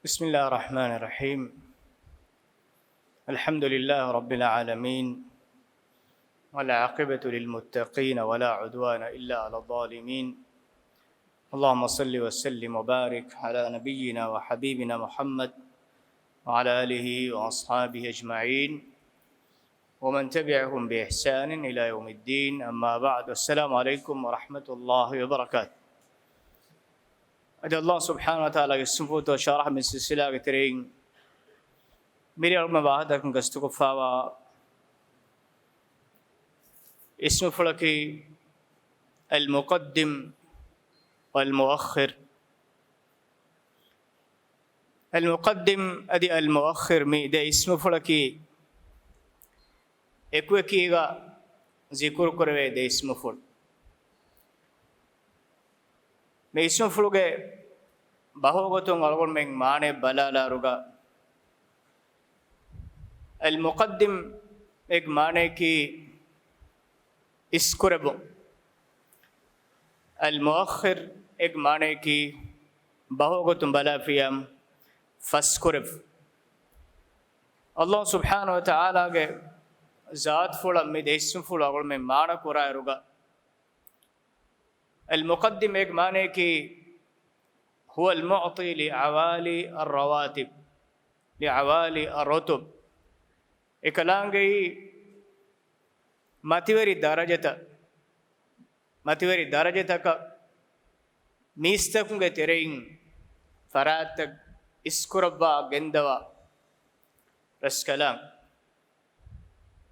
بسم الله الرحمن الرحيم. الحمد لله رب العالمين، والعاقبة للمتقين ولا عدوان إلا على الظالمين. اللهم صل وسلم وبارك على نبينا وحبيبنا محمد وعلى آله وأصحابه أجمعين ومن تبعهم بإحسان إلى يوم الدين. أما بعد، السلام عليكم ورحمة الله وبركاته. أدى الله سبحانه وتعالى السنفوت وشرح من سلسلة ترين میرے علم بعدكم قستقفاوا اسم فلكي المقدم والمؤخر. المقدم أدي المؤخر مي ده اسم فلكي اكوكيغا ذكر كروي ده اسم فل مي اسم فلوغه بهوغتون ألغون من معنى بلالا رغا. المقدم ایک معنی کی اسکربو، المؤخر ایک معنی کی بہوگتم بلا فیم فسکرب. اللہ سبحانہ وتعالی کے ذات فولا میں اسم فولا اور میں معنی قرآن رگا. المقدم ایک معنی کی هو المعطي لعوالي الرواتب لعوالي الرتب. එකලාංගෙයි මතිවරි දරජතක මීස්තකුන්ගේ තෙරෙයින් ෆරාත්තක් ඉස්කුරබ්බා ගෙන්දවා රස්කලාම්.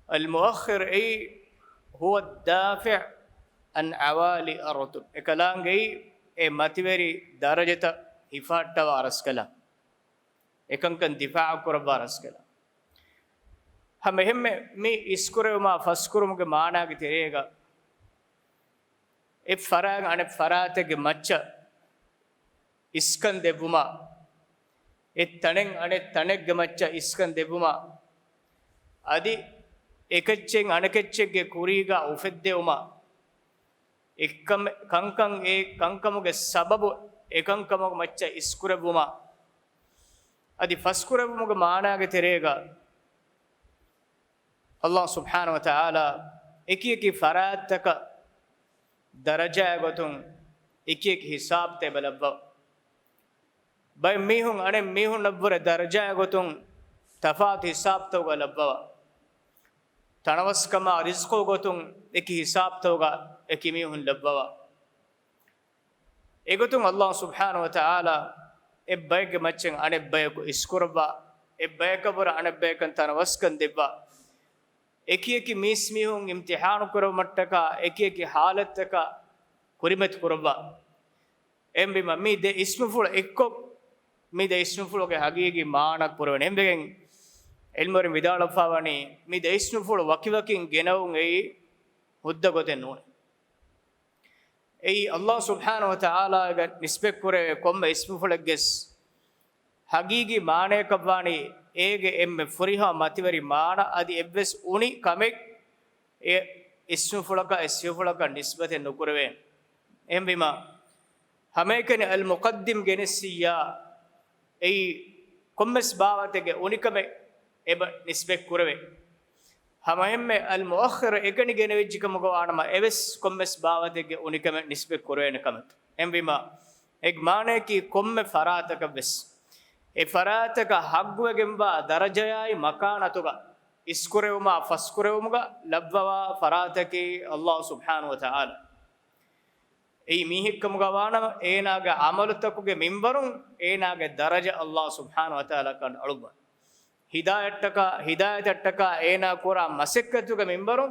المؤخر أي هو الدافع عن عوالي الرتب. එකලාංගෙයි මතිවරි දරජත හිෆාට්ටවා රස්කලාම් එකංකන් දිෆා කුරබ්බා රස්කලාම්. हम हम मी इस्कुरमा फस्कुरम के माना की तेरेगा ए फराग अने फराते के मच्चा इस्कन देबुमा ए तनेंग अने तनेग के मच्चा इस्कन देबुमा आदि एकच्चेंग अनेकच्चे के कुरीगा उफेद्दे उमा एकम कंकंग ए कंकमो के सबब एकंकमो के मच्चा इस्कुरबुमा आदि फस्कुरबुमा के माना के तेरेगा. अल्लाह सुब्हानहु व तआला एकी एकी फरात तक दरजा गोतुं एकी एकी हिसाब ते बलब बाय मीहुं अने मीहुं नब्बर दरजा गोतुं तफात हिसाब तो गलब तणवस्कमा रिज़्क़ो गोतुं एकी हिसाब तो गा एकी मीहुं लब्बवा एगोतुं अल्लाह सुब्हानहु व तआला ए बैग मच्चें अने बैग इस्कुरबा ए बैग बर अने बैग तणवस्कन देबा एकी एकी मीस मीहुं इम्तिहान करो मट्टका एकी एकी हालत का कुरिमत कुरबा एम बिमा मी दे इस्म फुल एक्को मी दे इस्म फुल के हगीगी मानक पुरवन एम बेगें इल्मोरी विदाल फावनी मी दे इस्म फुल वकी वकिंग गेनवुं ए हुद्द गोते नून ए अल्लाह सुब्हानहु व तआला ग निस्बत करे कोम इस्म फुल गेस हगीगी माने कबानी ඒගේ එම්මෙ ෆුරිහා මතිවරි මාන আদি එවස් උනි කමෙක් ඒ ඉස්මු ෆුලක ඉස්යු ෆුලක නිස්බතෙ නුකරවේ එම් බිමා හමේකන අල් මුකද්දිම් ගෙනසියා ඒ කොම්මස් බාවතගේ උනිකම එබ නිස්බෙක් කරවේ හමෙම්මෙ අල් මුඅඛර එකනි ගෙනවිජ්ජකම ගානම එවස් කොම්මස් බාවතගේ උනිකම නිස්බෙක් කරවේන කමත් එම් බිමා එක් මානේ කි කොම්මෙ ෆරාතක බස් ए फरातक हग्वेगेंबा दरजयाय मकानतुगा इस्कुरेवमा फस्कुरेवमुगा लब्बवा फरातकी अल्लाह सुब्हानहु व तआला ए मीहिक्कमुगा वानम एनागे अमलतकुगे मिंबरुं एनागे दरज अल्लाह सुब्हानहु व तआला कन अळुब हिदायतटक एना कुरा मसक्कतुगे मिंबरुं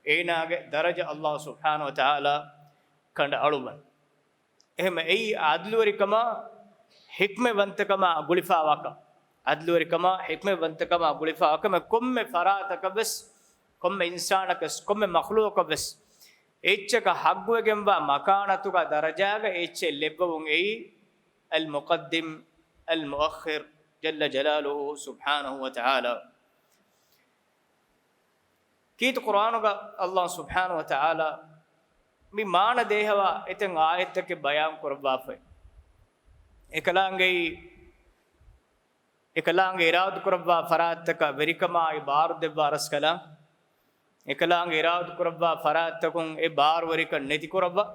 एनागे दरज अल्लाह सुब्हानहु व तआला कन अळुब එහෙම එයි ආදලුවරිකම हिक्मवंतकमा गुलिफावाका अदलुवरिकमा हिक्मवंतकमा गुलिफावाका कोम्मे फरातकबस कोम्मे इंसानकस कोम्मे मखलूकबस एच्चक हग्वेगेंबा मकानतुका दरजाग एच्चे लेब्बवुं ए अल मुक़द्दिम अल मुअख्खिर जल्ल जलालुहु सुब्हानहु व तआला कीत कुरानुगा अल्लाह सुब्हानहु व तआला मी मान देहवा इतंग आयत के बयान कुरबाफे एकलांगई එකලාංග ඉරාදු කරවා ෆරාත්තක වෙරිකමායි බාරු දෙවා අරස් කළා එකලාංග ඉරාදු කරවා ෆරාත්තකුන් ඒ බාරු වරික නැති කරවා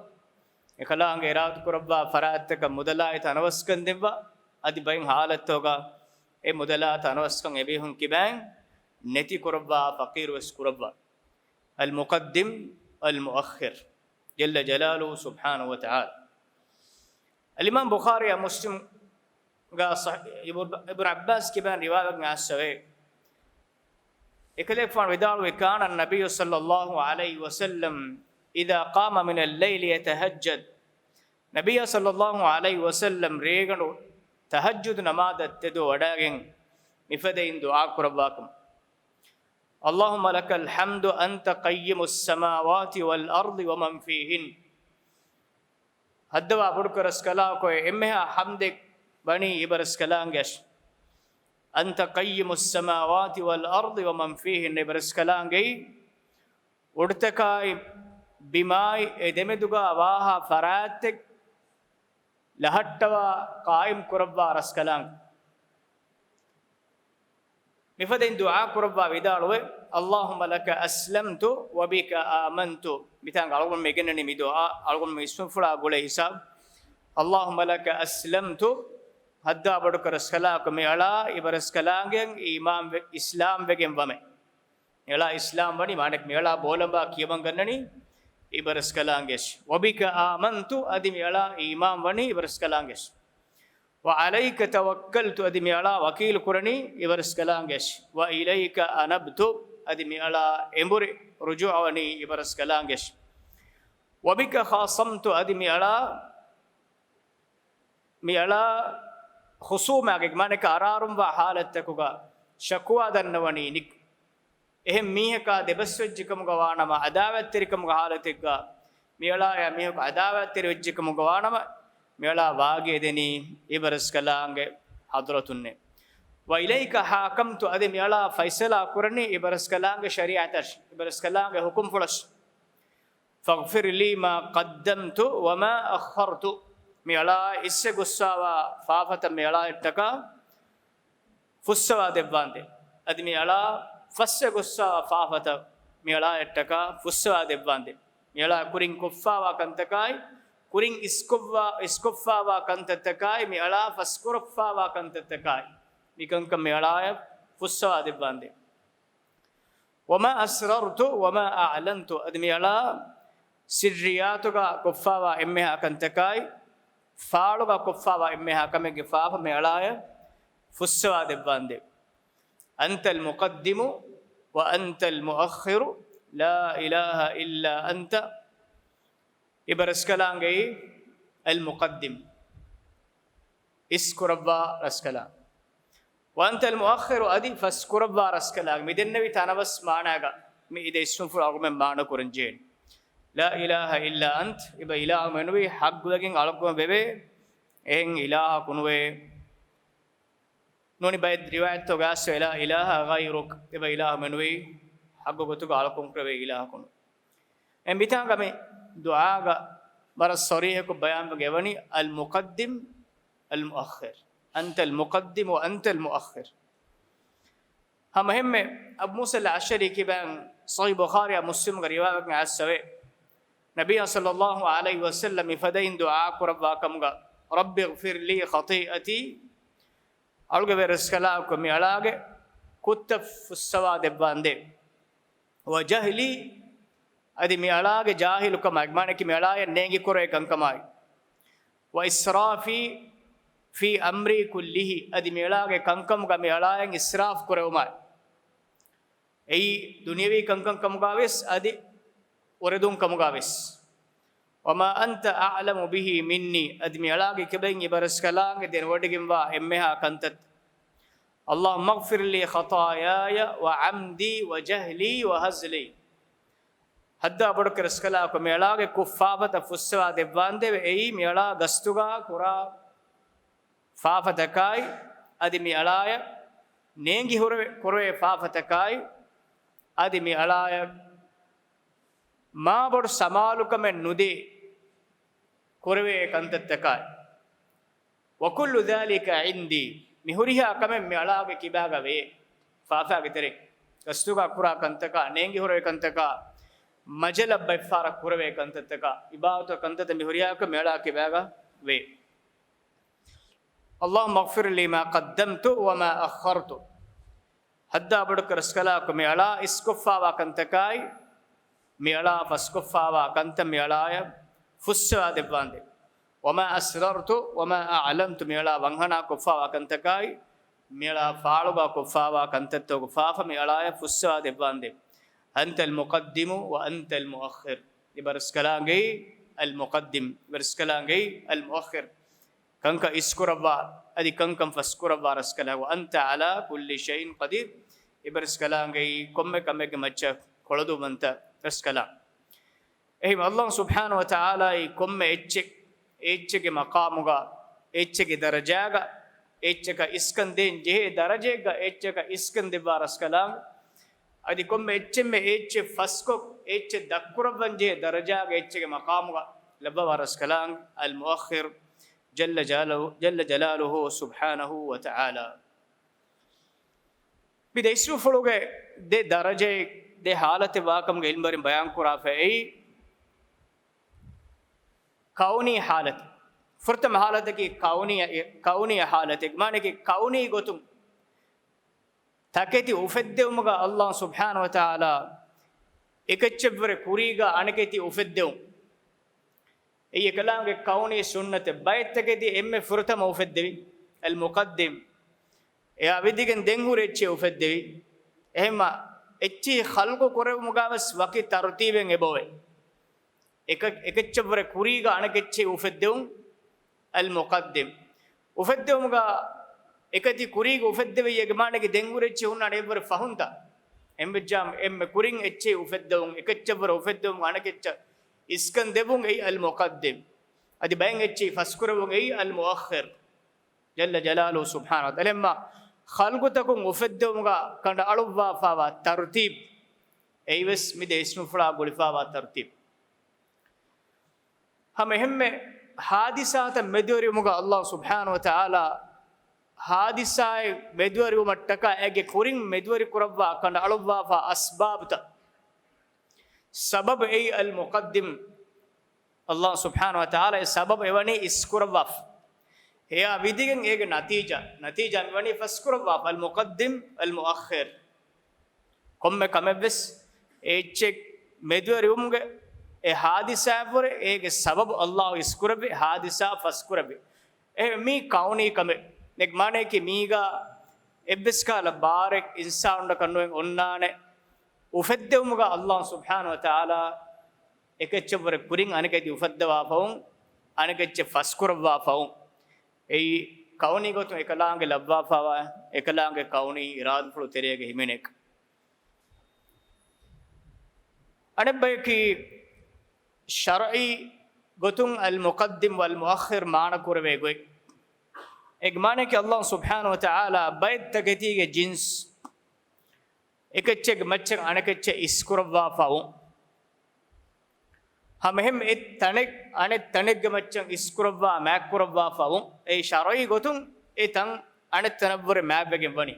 එකලාංග ඉරාදු කරවා ෆරාත්තක මුදලායිත අනවස්කන් දෙවා අදි බයින් හාලත්තෝගා ඒ මුදලාත අනවස්කන් එබිහුන් කිබෑන් නැති කරවා ෆකීර් වස් කරවා අල් මුකද්දිම් අල් මුඅඛිර් ජල්ල ජලාලුහු සුබ්හානහු වතආලා الإمام بخاري مسلم قال ابن عباس كبان رواية عن السوي يكلف عن ودار وكان النبي صلى الله عليه وسلم إذا قام من الليل يتهجد نبي صلى الله عليه وسلم ريغنو تهجد نماذ تدو وداغن مفدين دعاء قرباكم اللهم لك الحمد أنت قيم السماوات والأرض ومن فيهن هدوا بركرس كلا كوي إمها حمدك بني إبرس كلانجش أنت قيم السماوات والأرض ومن فيهن إبرس كلانجي ورتكاي بماي إدمدوغا واها فراتك لهتوا قائم كربا رس كلانج مفدين دعاء كربا بدالوي اللهم لك أسلمت وبك آمنت بتاعك على ميجنني مدعاء على ميسون فلا أقول حساب اللهم لك أسلمت هدا بدك رسكلاك ميلا إبرسكلاعن إمام إسلام بيجم بمه ميلا إسلام بني مانك ميلا بولمبا كيبان كنني إبرسكلاعنش وبك آمنت أدي ميلا إمام بني إبرسكلاعنش وعليك توكلت أدي ميلا وكيل كرني إبرسكلاعنش وإليك أنبت أدي ميلا إمبر رجوعني إبرسكلاعنش وبك خاصمت أدي ميلا خصومك مانك أرارم وحالتكوغا شكوى دنوني نك එහෙම මීහකා දෙබස්වෙච්චකම ගවානම අදාවත් තෙරිකම ගහලතෙක්ගා මියලා ය මීහක අදාවත් තෙරිච්චකම ගවානම මියලා වාගේ දෙනි ඉබරස් කලාංගේ හදරතුන්නේ වයිලයික හාකම්තු අද මියලා ෆයිසලා කුරණි ඉබරස් කලාංගේ ශරීඅතස් ඉබරස් කලාංගේ හුකුම් ෆුලස් ෆග්ෆිර් ලී මා قدمtu වමා අඛර්තු මියලා ඉස්ස ගුස්සාවා ෆාෆත මියලා ඉත්තක ෆුස්සවා දෙවන්දේ අද මියලා فسّ قصّا فافتا ميلا اتكا فسّا دباندي ميلا كورين كفّا وكنتكاي كورين اسكفّا وكنتتكاي ميلا فسكرفّا وكنتتكاي ميكنك ميلا فسّا دباندي وما أسررت وما أعلنت أدميلا سرياتك كفّا وإمها كنتكاي فالك كفّا وإمها كمك فاف ميلا فسّا دباندي أنت المقدم وأنت المؤخر لا إله إلا أنت إبرسكلانجي المقدم اسكربا رسكلان وأنت المؤخر أدي فاسكربا رسكلان مدن نبي تنبس معناها ميد اسم فرعون من معنى كورنجين لا إله إلا أنت إبا إله منوي حق لكن علىكم ببي إن إله كنوي نوني بايد رواية توغاس لا إله غيرك إبا إله منوي حقو قطوك علىكم كربي إله كنو إن بيتان كمي دعاء برا الصريح كو بيان بغيواني المقدم المؤخر أنت المقدم وأنت المؤخر هم مهم أبو موسى العشري كبان صحيح بخاري مسلم رواية عن السوي نبي صلى الله عليه وسلم فدين دعاء ربكم رب اغفر لي خطيئتي ألقى برسكلاكم يلاقي كتف السواد باندي وجهلي أدي ميلاقي جاهلكم أجمعنك ميلاقي نيجي كوري كنكماي وإسرافي في أمري كله أدي ميلاقي كنكم كميلاقي إسراف كوريوماي أي دنيوي كنكم كمغاويس أدي وردون كمغاويس وما أنت أعلم به مني أدمي علاقي كبين برسكلان دين ودقين با إمها كنتت اللهم اغفر لي خطاياي وعمدي وجهلي وهزلي هدا بدك رسكلا كم علاقي كفافة فسوا دباندي أي ميلا غستوغا كورا فافة كاي أدمي علاقي نينجي هروي فافة كاي أدمي علاقي ما بر سمالكم الندي كروي كنتتكاي وكل ذلك عندي mihuriha kame me alaage kibaga ve faafa gitere kastuga kura kantaka nengi hore kantaka majala bayfara kurave kantaka ibadatu kantata mihuriha ka me alaage kibaga ve اللهم اغفر لي ما قدمت وما أخرت هدا بدك رسكلا كميلا اسكفا وكنتكاي ميلا فاسكفا وكنت ميلايا فسوا دباندي وما أسررت وما أعلمت ميلا وانهنا كفا وكنتكاي ميلا فالوغا كفا وكنتت كفا فميلايا فسوا دباندي أنت المقدم وأنت المؤخر يبرسكلاغي المقدم برسكلاغي المؤخر كنك اسكربا ادي كنكم فسكربا رسكلا وانت على كل شيء قدير ابرسكلاغي كم كم مچ كولدو منت رسكلا اي الله سبحانه وتعالى كم اچ مقامغا اچ درجاغا اچ اسكندين جه درجهغا اچ اسكند بارسكلا ادي كم اچ فسكو اچ دكربن جه درجاغا اچ مقامغا لبا رسكلا المؤخر جل جلاله سبحانه وتعالى بده اسمه فلوغه ده درجه ده حالت واقم علم بر بیان کرا فئی کونی حالت فرتم حالت کی کونی حالت معنی کہ کونی گتم تکتی افدومگا اللہ سبحانه وتعالى එකච්චවර කුරීගා අනකෙති උෆෙද්දෙව් اي كلام كوني سنه بيت كدي ام فرتم وفدوي المقدم يا بديكن دنغور اتشي وفدوي اما اتشي خلق كره مغاوس وقي ترتيبن ابوي එකච්චවර කුරීග අනකෙච්චි උෆෙද්දෙව් المقدم උෆෙද්දෙව් මගා එකති කුරීග උෆෙද්දෙවි යගමානගේ දෙන්ගුර ච්චි උන්නා නෙවර ෆහුන්තා එම්බජාම් එම් කුරින් ච්චි උෆෙද්දෙව් එකච්චවර උෆෙද්දෙව් අනකෙච්ච اسكن دبون اي المقدم ادي بين اتشي فسكرون اي المؤخر جل جلاله سبحانه وتعالى لما خلقتكم وفدومغا كند الوا فوا ترتيب ايوس مي اسم فلا غلفا ترتيب هم حادثات مدوريمغا الله سبحانه وتعالى حادثاي مدوريو متكا اگه كورين مدوري كروا كند الوا فا اسبابت سبب اي المقدم الله سبحانه وتعالى سبب ايوني اسكرواف هي ويدين ايگ نتيجه ايوني فسكرواف المقدم المؤخر كم كمبس ايچ مدوريومگه اي حادثه پر ايگ سبب الله اسكربه حادثه فسكربه اي مي كوني كم نك معنی کہ میگا ابسکا لبارک انسان کنویں اونانے උෆද්දවමුගා අල්ලාහ් සුබ්හානහු වතාලා එකච්චවර කුරින් අනකෙදි උෆද්දවා ෆවුන් අනකච්ච ෆස්කුරවා ෆවුන් ඒ කවුනි ගොතු එකලාංගේ ලබ්වා ෆවා එකලාංගේ කවුනි ඉරාද ෆුළු තෙරේගේ හිමෙනෙක් අනබ්බයකි ශරයි ගොතුන් අල් මුකද්දිම් වල් මුඅඛිර් මාන කුරවේ ගොයි එක් මානේ කි අල්ලාහ් සුබ්හානහු වතාලා බයිත් තගතිගේ ජින්ස් එකච්චෙක් මච්චක් අනකච්ච ඉස්කුරවා ෆවුන් හමෙම් එත් තනෙක් අනෙත් තනෙක්ග මච්චක් ඉස්කුරවා මෑක්කුරවා ෆවුන් ඒ ශරයි ගොතුන් එතන් අනෙත් තනවර මෑබ්බගෙන් වනි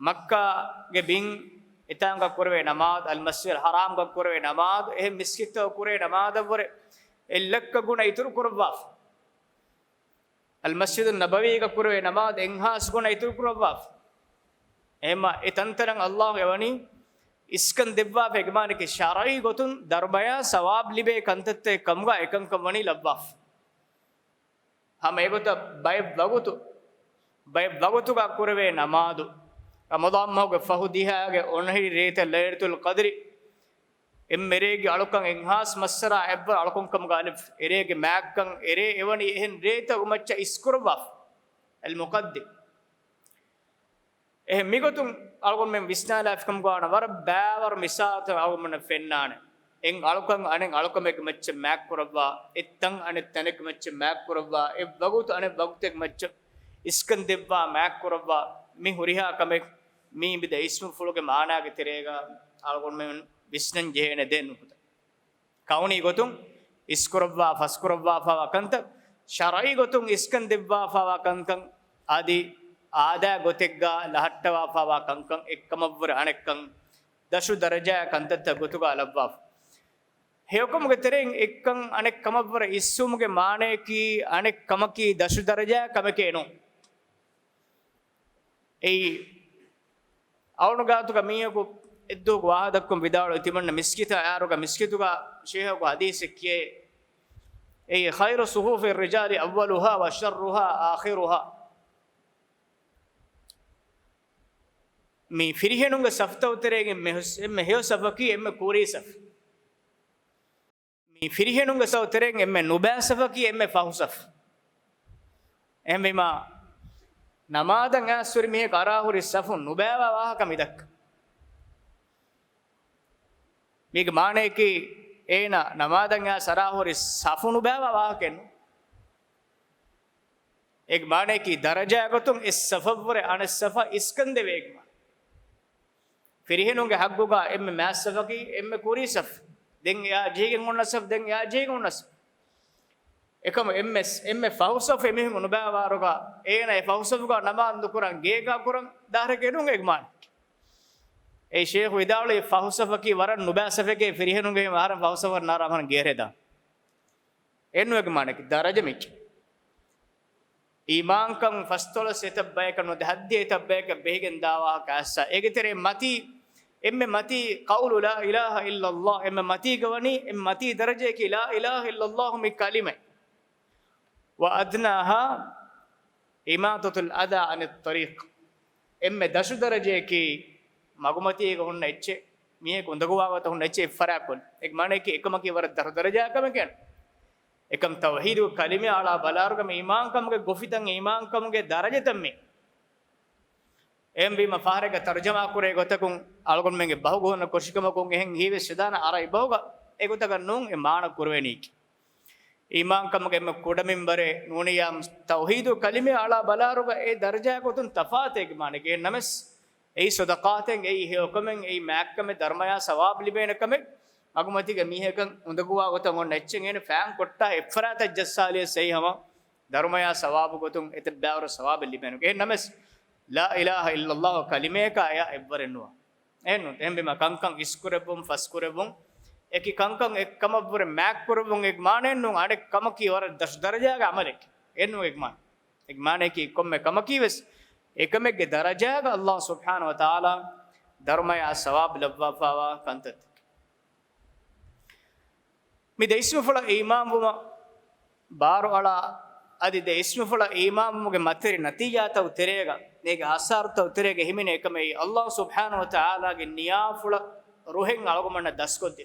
මක්කාගේ බින් ඉතාංග කුරවේ නමාද් අල් මස්ජිද් හරාම් ග කුරවේ නමාද් එහෙ මිස්කිත කුරේ නමාද් වර එල්ලක්ක ගුණ ඉතුරු කුරවා අල් මස්ජිද් නබවි ග කුරවේ නමාද් එන්හාස් ගුණ ඉතුරු කුරවා එම එතන්තරන් අල්ලාහ් එවනි ඉස්කන් දෙවවා වෙගමාන කි ශරයි ගොතුන් දර්බය සවාබ් ලිබේ කන්තත්තේ කම්ගා එකං කම්වනි ලබ්වා හම ඒගොත බය වගුතු ග කුරවේ නමාදු රමදාන් මහගේ ෆහුදිහාගේ ඔනහි රේත ලෛලතුල් ඛද්රි එම්මෙරේගේ අලුකන් එන්හාස් මස්සරා එබ්බ අලුකන් කම් ගාලිෆ් එරේගේ මෑක්කන් එරේ එවනි එහෙන් රේත උමච්ච ඉස්කුරවා අල් මුකද්දිම් එහෙ මිගොතුන් අලුකන් මෙන් විස්නාලාෆ් කම් ගාන වර බෑවර මිසාත අවමන ෆෙන්නාන එන් අලුකන් අනෙන් අලුකම එක මච්ච මෑක් කරවා එත්තන් අනෙ තනෙක මච්ච මෑක් කරවා එ වගුතු අනෙ වගුතෙක් මච්ච ඉස්කන් දෙවවා මෑක් කරවා මි හුරිහා කමෙක් මී බිද ඉස්මු ෆුලුගේ මානාගේ තිරේගා අලුකන් මෙන් විස්නන් ජේන දෙන්නු කවුනි ගොතුන් ඉස්කුරවා ෆස්කුරවා ෆවා කන්ත ශරයි ගොතුන් ඉස්කන් දෙවවා ෆවා කන්කන් ආදී ආදා ගොතෙක්ගා ලහට්ටවා පවා කංකං එක්කමවර අනෙක්කං දශු දරජා කන්තත්ත ගොතුගා ලබ්වා හේකමුගේ තරෙන් එක්කං අනෙක්කමවර ඉස්සුමුගේ මානෙකී අනෙක්කමකී දශු දරජා කමකේනෝ ඒ අවුණගාතුක මීයකු එද්දෝක වාහදක්කම් විදාවල ඉතිමන්න මිස්කිත ආරුක මිස්කිතුගා ෂේහක හදීසෙක්කේ ඒ ඛෛරු සුහූෆි රිජාලි අවවලුහා වශර්රුහා ආඛිරුහා මේ ෆිරිහෙනුගේ සෆ්තවතරයෙන් එම්මෙ හේව සෆකි එම්මෙ කූරී සෆ මේ ෆිරිහෙනුගේ සවතරයෙන් එම්මෙ නුබෑ සෆකි එම්මෙ ෆහුසෆ එම්මෙමා නමාදන් ආස්වරි මෙහෙ කරාහුරි සෆුන් නුබෑවා වාහක මිදක් මේක මානෙකී ඒන නමාදන් ආ සරාහුරි සෆුනු බෑවා වාහකෙන් ඒක මානෙකී දරජා ගතුන් ඉස් සෆවර අන සෆ ඉස්කන්දේ වේගම ෆිරිහෙනුගේ හග්ගුගා එම්මෙ මෑස්සෆකි එම්මෙ කුරී සෆ දෙන් යා ජීගෙන් උන්නසෆ දෙන් යා ජීගෙන් උන්නසෆ එකම එම්මෙ ෆෞසෆ එමෙහිම නුබෑවාරුගා ඒන ඒ ෆෞසෆුගා නමාන්දු කුරන් ගේගා කුරන් දාරකේනුන් ඒක මාන ඒ ෂේඛ් විදාවලේ ෆෞසෆකි වරන් නුබෑසෆකේ ෆිරිහෙනුගේ වරන් ෆෞසෆර් නාරමන් ගේරෙදා එන්නු ඒක මානක දරජ මිච් ඊමාන්කම් ෆස්තොල සෙතබ්බයක නොදහද්දී තබ්බයක බෙහෙගෙන් දාවා කාස්සා ඒකතරේ මති එම්මෙ මති කවුලු ලා ඉලාහා ඉල්ලල්ලාහ් එම්මෙ මති ගවනි එම්මෙ මති දරජේ කි ලා ඉලාහා ඉල්ලල්ලාහ් මි කලිමයි وأدناها إماتة الأذى عن الطريق එම්මෙ දශු දරජේ කි මගුමති එක හොන්න එච්චේ මියේ කොඳගුවාවත හොන්න එච්චේ ෆරාකොල් එක් මානේ කි එකම කි වර දරජා කම කියන එකම් තවහීදු කලිමේ ආලා බලාරුගම ඊමාන්කම්ගේ ගොෆිතන් ඊමාන්කම්ගේ දරජතම්මේ එම්බි මෆාරක තර්ජමා කුරේ ගොතකුන් අලගොන් මෙන්ගේ බහුගොන කොෂිකමකුන් එහෙන් හීවෙ සදාන අරයි බහුග ඒ ගොතක නුන් ඒ මාන කුරවෙනීකි ඊමාන්කම්ගේ මෙ කොඩමින්බරේ නූනියම් තවහීදු කලිමේ ආලා බලාරුග ඒ දරජා ගොතුන් තෆාතේක මානේ ගේ නමස් ඒ සදකාතෙන් ඒ හේකමෙන් ඒ මෑක්කමේ ධර්මයා සවාබ් ලිබේනකම අගමතිගේ මීහකන් උඳගුවා ගොතන් ඔන්න එච්චෙන් එන ෆෑන් කොට්ටා එෆරාත ජස්සාලිය සෙයිහම ධර්මයා සවාබ ගොතුන් එත බෑවර සවාබ ලිබේනු ගේ නමස් ලා ඉලාහා ඉල්ලල්ලාහ් කලිමේක අය එවරෙන්නවා එන්නු එම්බෙම කංකං ඉස්කුරබුම් ෆස්කුරබුම් එකි කංකං එක්කම වර මෑක් කරබුම් එක් මානෙන්නු අඩෙක් කම කීවර දශ දරජාගේ අමලෙක් එන්නු එක් මානේ කී කොම්මෙ කම කීවස් එකමෙක්ගේ දරජාගේ අල්ලාහ් සුබ්හානහු වතාලා ධර්මයා සවාබ ලබ්වාවා කන්තත් mi de ismu fula imam buma baro ala adi de ismu fula imam muge materi natija ta uterega nege asar ta uterega himine ekame Allah subhanahu wa ta'ala ge niya fula ruhen algomanna daskodde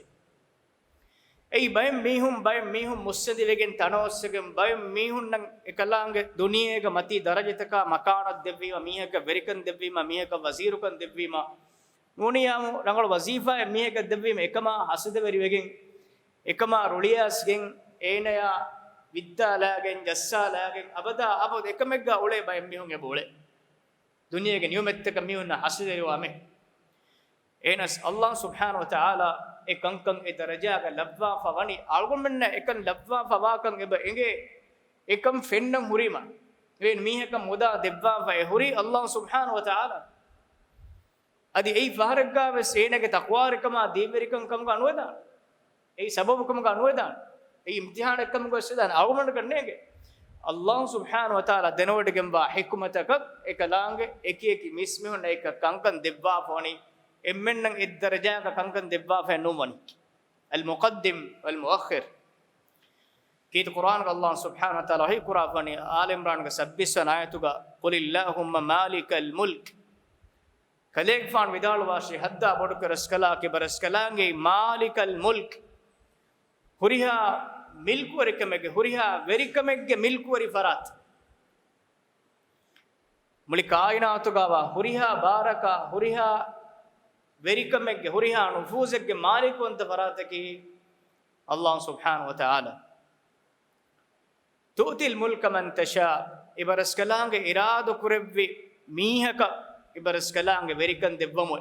ei bayem mihum mussadi wegen tanossegen bayem mihun nan ekalange duniyege mati darajataka makanat devvima mihaka verikan devvima mihaka wazirukan devvima nuniyamu rangal wazifa mihaka devvima ekama hasade veri wegen එකම රුලියස්ගෙන් ඒනයා විද්දාලාගෙන් ජස්සාලාගෙන් අබදා අපොද එකමෙක්ගා උලේ බයෙන් මිහුන්ගේ බෝලේ දුනියගේ නියමෙත්තක මිහුන්න හසදේවාමේ ඒනස් අල්ලාහ් සුබ්හානහු වතාලා එකංකං ඒ දරජාග ලබ්වා ෆවනි අල්ගොමන්න එකන් ලබ්වා ෆවාකන් එබ එගේ එකම් ෆෙන්නම් හුරිම වෙන් මීහක මොදා දෙබ්වා ෆය හුරි අල්ලාහ් සුබ්හානහු වතාලා අදි ඒ ෆහරග්ගා වෙස් ඒනගේ තක්වාරිකම දීවරිකම් කම්ග අනුවදා ඒ සබබකම ගනුවදාන ඒ ඉම්තිහානකම ගොස්සදාන අවමන කරන්නේගේ අල්ලාහ් සුබ්හානහු වතාලා දෙනවඩගෙන් වා හික්මතක එකලාංගේ එකේකි මිස්මිහුන එක කංකන් දෙබ්වා ෆෝනි එම්මෙන්නම් එක් දරජාක කංකන් දෙබ්වා ෆෙනුමනි අල් මුකද්දිම් වල් මුඅඛිර් කීත කුර්ආන් අල්ලාහ් සුබ්හානහු වතාලා හි කුරාෆනි ආල ඉම්රාන්ගේ 26 ආයතුග කුලිල්ලාහුම්ම මාලිකල් මුල්ක් කලේක් ෆාන් විදාල වාෂි හද්දා බොඩක රස්කලා කි බරස්කලාංගේ මාලිකල් මුල්ක් ಹುರಿಹಾ ಮಿಲ್ಕುವರಿಕಮೆಗೆ ಹುರಿಹಾ ವೆರಿಕಮೆಗೆ ಮಿಲ್ಕುವರಿ ಫರಾತ್ ಮುಳಿ ಕಾಯಿನಾತುಗಾವ ಹುರಿಹಾ ಬಾರಕ ಹುರಿಹಾ ವೆರಿಕಮೆಗೆ ಹುರಿಹಾ ನುಫೂಜೆಗೆ ಮಾಲಿಕು ಅಂತ ಫರಾತಕಿ ಅಲ್ಲಾಹ್ ಸುಬ್ಹಾನಹು ವ ತಆಲಾ ತುತಿಲ್ ಮುಲ್ಕ ಮನ್ ತಶಾ ಇಬರಸ್ಕಲಾಂಗೆ ಇರಾದು ಕುರೆವ್ವಿ ಮೀಹಕ ಇಬರಸ್ಕಲಾಂಗೆ ವೆರಿಕನ್ ದೆವ್ವಮೊ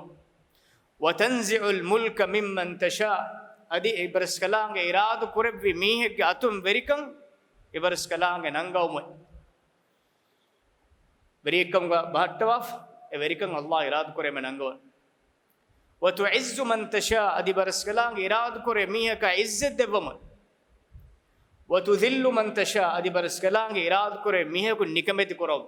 ವತನ್ಜಿಉಲ್ ಮುಲ್ಕ ಮಿಮ್ಮನ್ ತಶಾ adi ibarskalaange iraadu kurevvi mihegge atum verikan ibarskalaange nangawmu වෙරිකම් බහට්ටවෆ e වෙරිකම් අල්ලාහ් ඉරාද කුරේ මනංගොන් وتعز من تشاء adi baraskalang ඉරාද කුරේ මීහක ඉස්සත් දෙවම وتذل من تشاء adi baraskalang ඉරාද කුරේ මීහක නිකමෙති කරව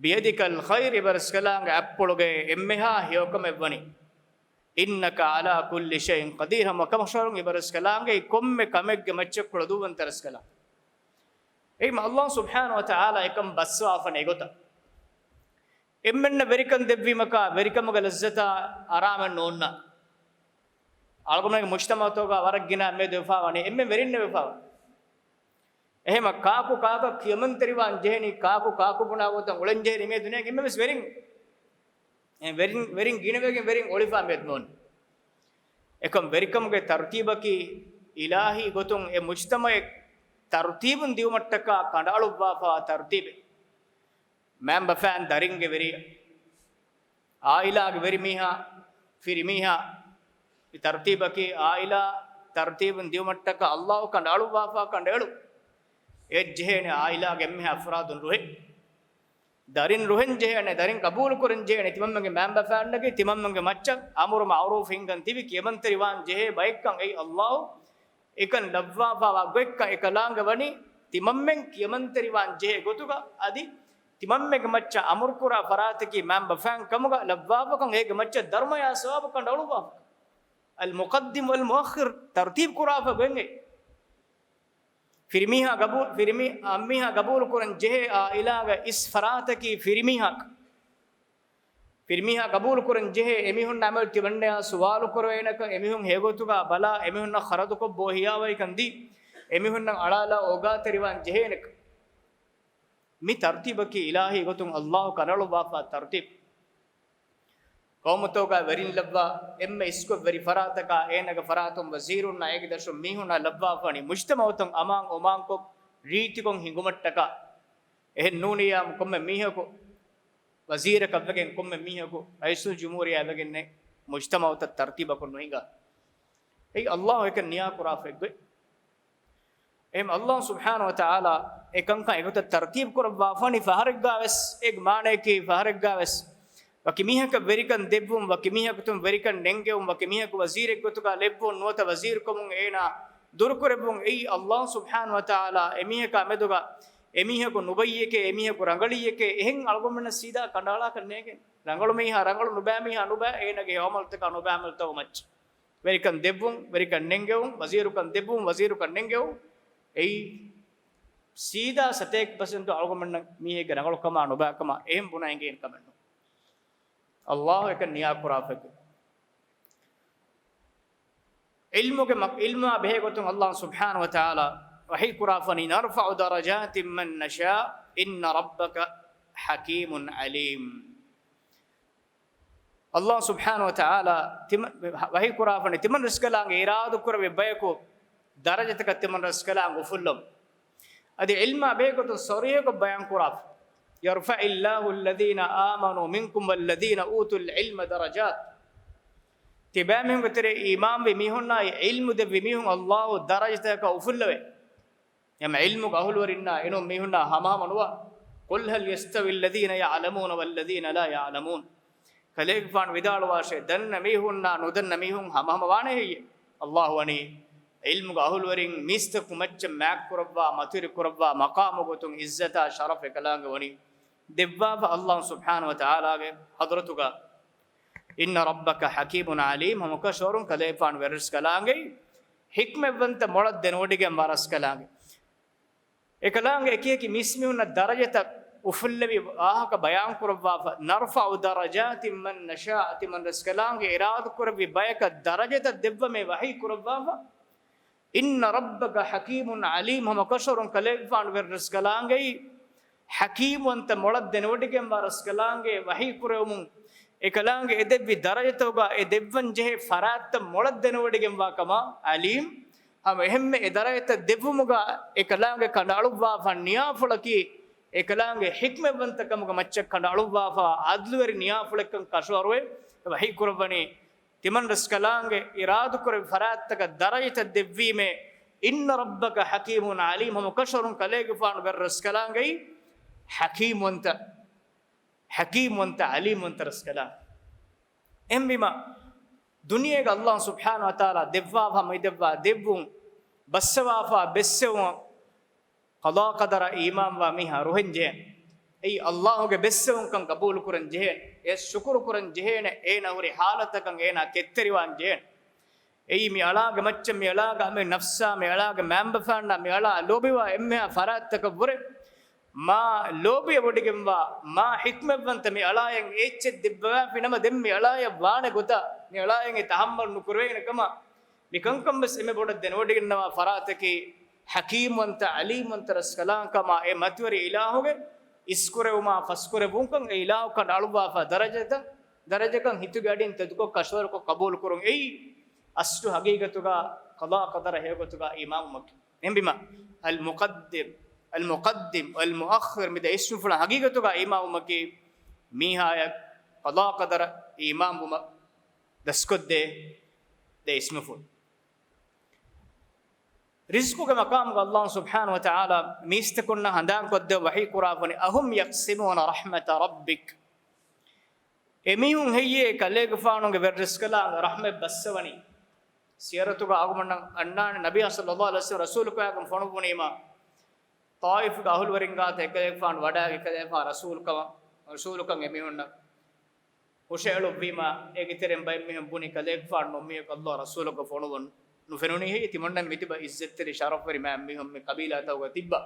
බියදිකල් ඛෛර් baraskalang අප්පොලගේ එම්මෙහා හියකම එවනි innaka ala kulli shay'in qadir hama kamsharun ibaraskalang komme kamegge macche koduwan taraskala eima Allah subhanahu wa ta'ala ekam baswa afane gota emmenna verikan devvimaka verikamaga lazzata araman nonna algomnage mujtamatoga waragina me defawane emme verinne vefawa ehema kaaku kaaka kiyamanteriwan jehni kaaku puna gota ulenjehri me duniyage emme mes verin verin ginevegen verin olifa med non ekam verikamge tartibaki ilahi gotun e mujtamae tartibun diumattaka kandalu wafa tartibe member fan daringe veri aila ge veri miha firi miha e tartibaki aila tartibun diumattaka allah kandalu wafa kandalu e jehne aila ge miha afradun ruhe darin ruhen jehne darin qabul kuren jehne timammange member fan nage timammange macca amuru ma'ruf hingan tibi kiyamantari wan jehe baikkan ei allah ekan labwa wa goikka ekalanga wani timammen kiyamantari wan jehe gotuga adi timammege macca amur kura faratiki member fan kamuga labwa kan ege macca dharma ya sawab kan daluwa al muqaddim wal muakhir tartib kura fa genge firmiha gabul firmi ammiha gabul kuran jehe ilaga is farataki firmiha gabul kuran jehe emihun namal tibanne suwalu korwenaka emihun hegotuga bala emihun na kharaduko bohiyawai kandi emihun na alala oga teriwan jehenek mi tartibaki ilahi gotun allah kanalu wafa tartib qawmatoga verin labba emme isko veri farataka enaga faratum wazirun na ege dashum mihuna labba fani mujtamawtum amang omang ko ritikon hingumattaka ehen nuniyam komme mihako wazir kabegen komme mihako aisul jumhuriya begenne mujtamawt tartiba ko noinga ei allah ek niya qurafegge em allah subhanahu wa taala ekanka egota tartib korwa fani fahargaves ek mane ki fahargaves wakimihaka verikan devvum wakimihaka tum verikan nengevum wakimihaka wazirek gotuka lebbon nota wazir komun ena durkurebun ei allah subhanahu wa taala emihaka meduga emihaka nubayyeke emihaka rangaliyeke ehen algomna sida kandala kannege rangalu miha rangalu nuba miha nuba enage homaltaka nuba malta umach verikan devvum verikan nengevum wazirukan devvum wazirukan nengevum ei sida 1% algomna mihege rangalu kama nuba kama ehem buna engen kamanno Allah එක නියා කුරාෆක ilmu abehe gotun Allah subhanahu wa ta'ala wahi kurafani narfa'u darajatin man nasha inna rabbaka hakimun alim Allah subhanahu wa ta'ala wahi kurafani timan riskalang iradu kurave bayako darajataka timan riskalang ufullum adi ilmu abehe gotun soriyako bayan kuraf يرفع الله الذين آمنوا منكم والذين أوتوا العلم درجات تبامهم بتر إمام بميهنا علم ده بميهن الله درجتك أفلوه يم علمك أهل ورنا إنهم ميهنا هما منوا قل هل يستوي الذين يعلمون والذين لا يعلمون كليك فان ودال واشة دن ميهنا ندن ميهن هما وانه الله وني علمك أهل ورين ميستك مچ ماك كربا ماتير كربا مقام غتون عزتا شرف كلام وني دباب الله سبحانه وتعالى حضرتك إن ربك حكيم عليم هم كشورون كليفان ورس كلامي حكمة بنت مرد دنوديك مارس كلامي إكلامي إكيه كي مسميون الدرجة وفلبي كبيان كربا نرفع درجات من نشاء من رس كلامي إراد كربي بيك الدرجة دب में वही كربا إن ربك حكيم عليم هم كشورون كليفان ورس كلامي حكيم وانت مرد دنوديك مارس كلامي وही كربون ekalaange edebbi darajatoga edebban jehe farat molad denowdige wakama alim ham ehemme edarayata devumuga ekalaange kandaluwa fan niyafulaki ekalaange hikmevantakamaga macchak kandaluwa fa adluweri niyafulakkan kashwarwe wahi kurabani timan raskalaange iradu kur farattaka darajata devvime inna rabbaka hakimun alim ham kasharun kalege fan ber raskalaange حكيم عليم رسكلا بما دنيا الله سبحانه وتعالى دفافا ميدفا دبون بسوافا بسوا قضاء قدر إمام وميها روحن جهن أي الله کے بسون كان قبول كرن جهن يس شكر كرن جهن أين أوري حالتك أين كتريوان جهن أي ميالاغ مچ ميالاغ أمي نفسا ميالاغ مامبفانا ميالا لوبيوا إمها فراتك بره ما لوبي وديكموا ما حكمة بنت ميالاين إيش دبوا فينما دم ميالايا وانه غدا ميالاين تحمل نكروين كما بكم بس إمي بود الدين وديكنا فراتك حكيم وانت عليم وانت رسكلان كما إيه متوري إلهه إسكوره وما فسكوره بونكم إله كان ألوبا فدرجة كان هيتو قاعدين تدكو كشور كو قبول كرون أي أستو حقيقة توكا قضاء قدر هيكو توكا إمام مك بما المقدم والمؤخر مده اسم فلان حقيقة توكا إمام مك ميها قضاء قدر إمام مك دسكت ده اسم فلان رزقك مقام الله سبحانه وتعالى ميستكنا هندان قد وحي قرافني أهم يقسمون رحمة ربك එමිහුන් හෙයේ කලේක ෆානෝගේ වෙරස්කලා රහමෙ බස්සවනි සියරතුක ආගමන අන්නාන නබි සල්ලල්ලාහු අලයිහි වසල්ලම් රසූලකයන් ෆොනුපුනීමා තායිෆ් ගහල් වරින්ගාත එකලේක ෆාන වඩා එකලේ ෆා රසූලකන් එමිහුන්න හුෂේලු බීමා ඒකිතරෙන් බයි මිහුන් පුනි කලේක ෆාන නොමිය කල්ලා රසූලක ෆොනුවන් නුෆෙනුනි හේ තිමන්න මිතිබ ඉස්සෙත්තරි ශරෆ් වරි මෑ මිහුන් මේ කබීලා තවග තිබ්බා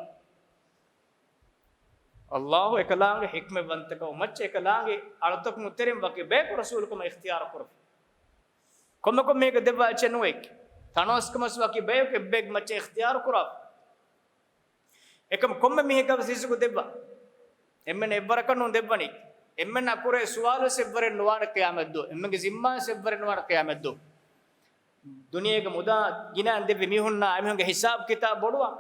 الله එකලාගේ හික්ම වන්තක උමච්ච එකලාගේ අර්ථක මුතරෙන් වගේ බේක රසූලකම ඉක්තියාර කර කොම්ම මේක දෙවා චනුෙක් තනස්කමස් වගේ බේක බේක මච්ච ඉක්තියාර කර එකම කොම්ම මේක සිසුක දෙවා එම්මන එබරකනු දෙවනි එම්මන අකුරේ සුවාල සෙබ්බරෙන් නොවන කියාමද්දෝ එම්මගේ සිම්මා සෙබ්බරෙන් නොවන කියාමද්දෝ දුනියේක මුදා ගිනාන් දෙවි මිහුන්නා මිහුන්ගේ හිසාබ් කිතාබ් බොඩුවා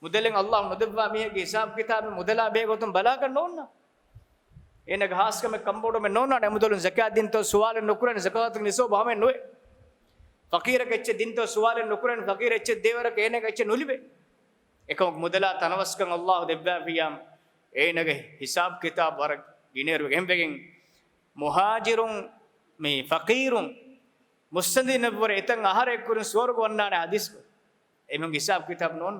මුදලෙන් අල්ලාහ් නොදෙවවා මිහගේ හිසාබ් කිතාබ් මුදලා බේගොතුම් බලා ගන්න ඕන එනක හාස්කම කම්බෝඩ මෙ නෝනා නේ මුදලුන් zakat දින්තෝ සුවාලෙන් නොකරන zakat නිසෝ බහමෙන් නොවේ ෆකීරක එච්ච දින්තෝ සුවාලෙන් නොකරන ෆකීර එච්ච දේවරක එනක එච්ච නුලිබේ එකම මුදලා තනවස්කන් අල්ලාහ් දෙවවා පියම් එනක හිසාබ් කිතාබ් වර ගිනේරු ගෙම්බෙගෙන් මුහාජිරුන් මේ ෆකීරුන් මුස්තදින වර එතන් ආහාරය කුරුන් ස්වර්ග වන්නානේ හදිස් එමුන් හිසාබ් කිතාබ් නෝන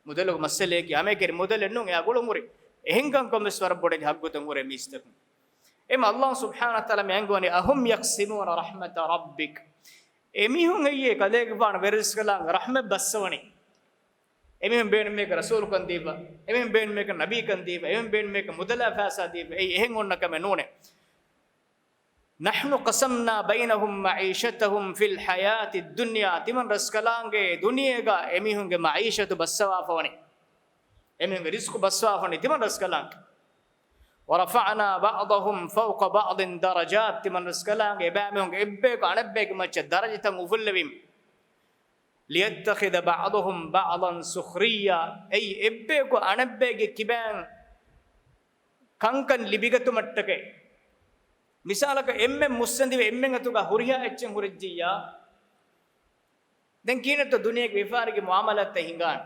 මුදලක මස්සලේ කියාමේ කෙරි මුදල නුන් යා ගොළු මුරි එහෙංගම් කොම්ස්වර බොඩේ හග්ගොතන් මුරේ මිස්තක එම අල්ලාහ් සුබ්හානහු වතාලා මෙංගෝනි අහුම් යක්සිමුන රහමත රබ්බික් එමිහුන් අයියේ කලේක පාන වෙරස්කලා රහම බස්සවනි එමිහුන් බේන මේක රසූල් කන් දීවා එමිහුන් බේන මේක නබී කන් දීවා එමිහුන් බේන මේක මුදලා ෆාසා දීවා එහෙන් ඔන්නකම නෝනේ نحن قسمنا بينهم معيشتهم في الحياة الدنيا تمن رسكلانge duniyega emihunge maishatu baswafawani emihunge rizqu baswafani timan raskalange ورفعنا بعضهم فوق بعض درجات timan raskalange ebamihunge ebbeko anabbeke macha darajatan ufullavim ليتخذ بعضهم بعضا سخريا ay ebbeko anabbeke kiban kankan libigatu mattake මිසාලක එම්මෙන් මුස්සන්දිව එම්මෙන් අතුග හුරියා එච්චෙන් හුරිජ්ජියා දැන් කීනත දුනියක විපාරිගේ මුආමලත් හිඟාන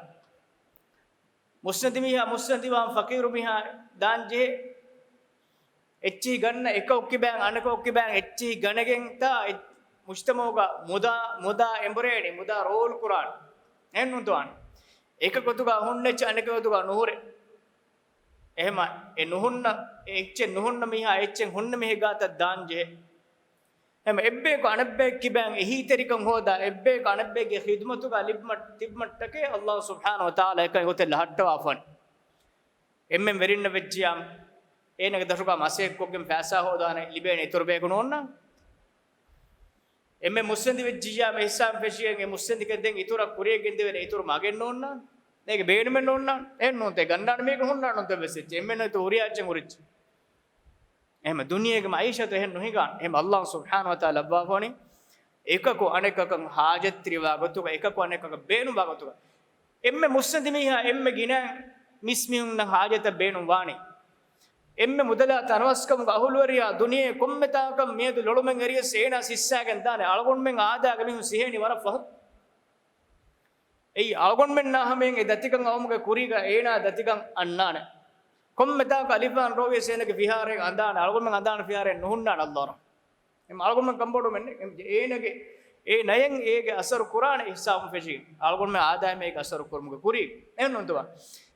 මුස්සන්දිවා ෆකීරු මිහා දාන්ජේ එච්චි ගන්න එක ඔක්කි බෑන් අනක ඔක්කි බෑන් එච්චි ගණගෙන් තා මුස්තමෝග මුදා එම්බරේනි මුදා රෝල් කුරාන් එන්නුතුන් එක කොතුග හුන්නෙච්ච අනක කොතුග නුහුරේ එහෙම ඒ නුහුන්න එච්චෙන් නුහුන්න මිහා එච්චෙන් හුන්න මෙහි ගාත දාන්ජේ එහෙම එබ්බේ ක අනබ්බේ කිබන් එහි තරිකම් හොදා එබ්බේ ක අනබ්බේගේ ඛිදමතු ගා ලිබ්මත් තිබ්මට්ටකේ අල්ලාහ් සුබ්හානහු වතාලා එකයි හොතේ ලහට්ටවාෆන් එම්මෙන් වෙරින්න වෙච්චියම් ඒනක දරුකා මාසෙක් කොගෙන් පෑසා හොදානේ ලිබේනේ ඉතුරු බේකුන ඕන්න එම්මෙ මුස්සන්දි වෙච්චියා මේ හිසම් ෆෙෂියෙන් මුස්සන්දි කෙන්දෙන් ඉතුරු කුරියෙන් දෙවෙන ඉතුරු මගෙන්න ඕන්න මේක බේනමෙන්න ඕන්න එන්නොත් ඒ ගන්නාන මේක හොන්නානොත් වෙසෙච්ච එම්මෙන්න තෝරියාච්චන් උරිච්ච එහෙම දුනියේකම අයිෂත එහෙන් නොහිගාන එහෙම අල්ලාහ් සුබ්හානහු වතාලා ලබ්වාෆෝනි එකක අනෙකකම් හාජත්‍රි වාගතුක එකක අනෙකක බේනු වාගතුක එම්මෙ මුස්සන්දි මිහා එම්මෙ ගින මිස්මිහුන් හාජත බේනු වානි එම්මෙ මුදලා තනවස්කම අහුල්වරියා දුනියේ කොම්මතාකම් මේදු ලොළුමෙන් එරිය සේනා සිස්සාගෙන් දානේ අලගොන්මෙන් ආදාග මිහු සිහෙනි වර ෆහ ei algon men na hamen e datikan awmuge kuriga eena datikan annane කොම්මෙතා කලිෆාන් රෝවේ සේනක විහාරයෙන් අඳාන අලගොම්මෙන් අඳාන විහාරයෙන් නුහුන්නාන අල්ලාහ් එම් අලගොම්මෙන් කම්බොඩු මෙන්නේ ඒනගේ ඒ නයෙන් ඒගේ අසර කුරාන ඉහසාම් ෆෙෂි අලගොම්මෙන් ආදායම ඒක අසර කුරුමුග කුරි එන්නොන්තවා